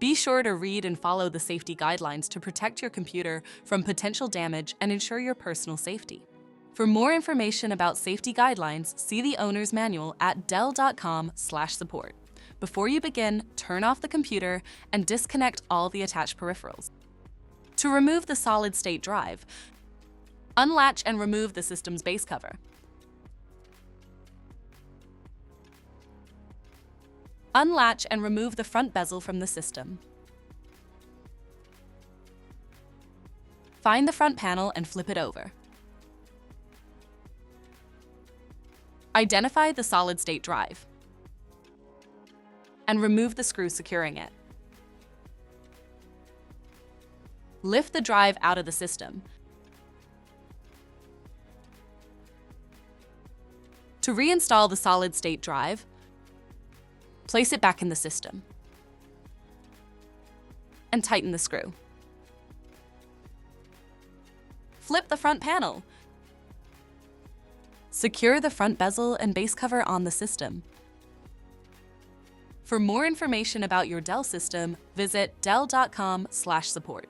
Be sure to read and follow the safety guidelines to protect your computer from potential damage and ensure your personal safety. For more information about safety guidelines, see the owner's manual at dell.com/support. Before you begin, turn off the computer and disconnect all the attached peripherals. To remove the solid-state drive, unlatch and remove the system's base cover. Unlatch and remove the front bezel from the system. Find the front panel and flip it over. Identify the solid-state drive and remove the screw securing it. Lift the drive out of the system. To reinstall the solid-state drive, place it back in the system and tighten the screw. Flip the front panel. Secure the front bezel and base cover on the system. For more information about your Dell system, visit dell.com/support.